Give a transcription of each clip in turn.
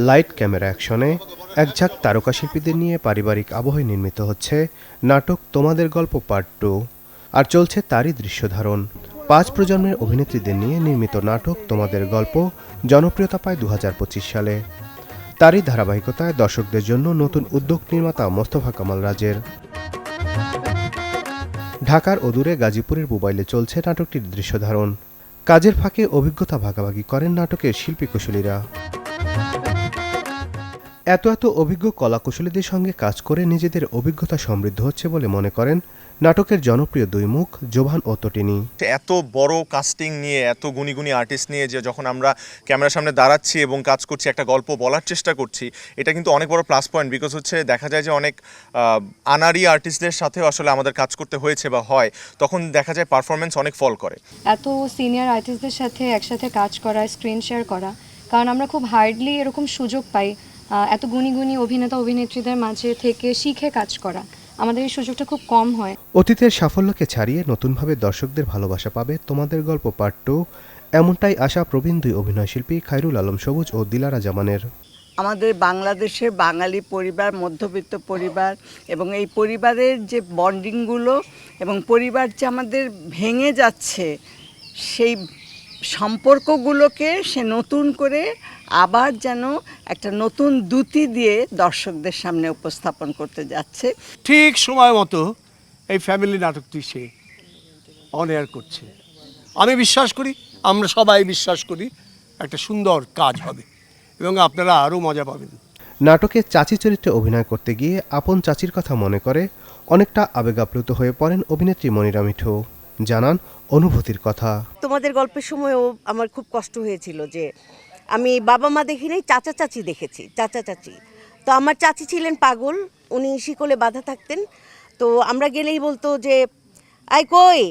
Light camera অ্যাকশনে একঝাঁক তারকা শিল্পীদের নিয়ে পারিবারিক আবহে নির্মিত হচ্ছে নাটক তোমাদের গল্প পার্ট 2, আর চলছে তারই দৃশ্যধারণ। 5 প্রজন্মের অভিনেত্রীদের নিয়ে নির্মিত নাটক তোমাদের গল্প জনপ্রিয়তা পায় 2025 সালে। তারই ধারাবাহিকতায় দর্শকদের জন্য নতুন উদ্যোগ নির্মাতা মোস্তফা কামাল রাজের। ঢাকার অদূরে গাজীপুরের মোবাইলে চলছে নাটকটির দৃশ্যধারণ। কাজের ফাঁকে অভিজ্ঞতা ভাগাভাগি করেন নাটকের শিল্পী কুশলীরা। এত অভিজ্ঞ কলাকুশলীদের সঙ্গে কাজ করে নিজেদের অভিজ্ঞতা সমৃদ্ধ হচ্ছে বলে মনে করেন নাটকের জনপ্রিয় দুই মুখ জোভান ও তটিনী। এত বড় কাস্টিং নিয়ে, এত গুণী গুণী আর্টিস্ট নিয়ে যে যখন আমরা ক্যামেরার সামনে দাঁড়াচ্ছি এবং কাজ করছি, একটা গল্প বলার চেষ্টা করছি, এটা কিন্তু অনেক বড় প্লাস পয়েন্ট। বিকজ হচ্ছে দেখা যায় যে অনেক আনারি আর্টিস্টদের সাথেও আসলে আমাদের কাজ করতে হয়েছে বা হয়, তখন দেখা যায় পারফরমেন্স অনেক ফল করে। এত সিনিয়র আর্টিস্টদের সাথে একসাথে কাজ করা, স্ক্রিন শেয়ার করা, কারণ আমরা খুব হার্ডলি এরকম সুযোগ পাই এত গুণী গুণী অভিনেতা অভিনেত্রীদের মাঝে থেকে শিখে কাজ করা। আমাদের এই সুযোগটা খুব কম হয়। অতীতের সাফল্যকে ছাড়িয়ে নতুনভাবে দর্শকদের ভালোবাসা পাবে তোমাদের গল্প পার্ট 2, এমনটাই আশা প্রবীণ দুই অভিনয়শিল্পী খায়রুল আলম সবুজ ও দিলারা জামানের। আমাদের বাংলাদেশের বাঙালি পরিবার, মধ্যবিত্ত পরিবার, এবং এই পরিবারের যে বন্ডিংগুলো এবং পরিবার যে আমাদের ভেঙে যাচ্ছে, সেই সম্পর্কগুলোকে সে নতুন করে আবার যেন একটা নতুন দ্যুতি দিয়ে দর্শকদের সামনে উপস্থাপন করতে যাচ্ছে। ঠিক সময় মতো এই ফ্যামিলি নাটকটি সে অন এয়ার করছে। আমি বিশ্বাস করি, আমরা সবাই বিশ্বাস করি, একটা সুন্দর কাজ হবে এবং আপনারা আরও মজা পাবেন। নাটকে চাচি চরিত্রে অভিনয় করতে গিয়ে আপন চাচির কথা মনে করে অনেকটা আবেগাপ্লুত হয়ে পড়েন অভিনেত্রী মনিরা মিঠু। জানান অনুভূতির কথা। তোমাদের গল্পের সময়ও আমার খুব কষ্ট হয়েছিল যে আমি বাবা মা দেখি নাই, চাচা চাচি দেখেছি, চাচা চাচি। তো আমার চাচি ছিলেন পাগল, উনি শিকলে বাঁধা থাকতেন। তো আমরা গেলেই বলতো যে আই কই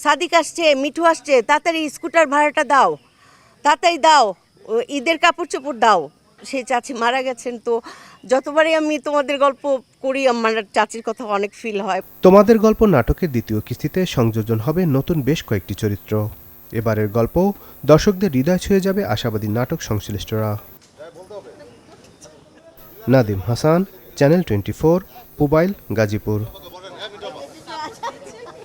সাদিক আসছে, মিঠু আসছে, তাড়াতাড়ি স্কুটার ভাড়াটা দাও, তাড়াতাড়ি দাও, ঈদের কাপড় চোপড় দাও। সেই চাচি মারা গেছেন। তো যতবারই আমি তোমাদের গল্প করি আমার চাচির কথা অনেক ফিল হয়। তোমাদের গল্প নাটকের দ্বিতীয় কিস্তিতে সংযোজন হবে নতুন বেশ কয়েকটি চরিত্র। এবারের গল্প দর্শকদের হৃদয় ছুঁয়ে যাবে আশাবাদী নাটক সংশ্লিষ্টরা। Nadim Hasan, channel 24, mobile, Gazipur.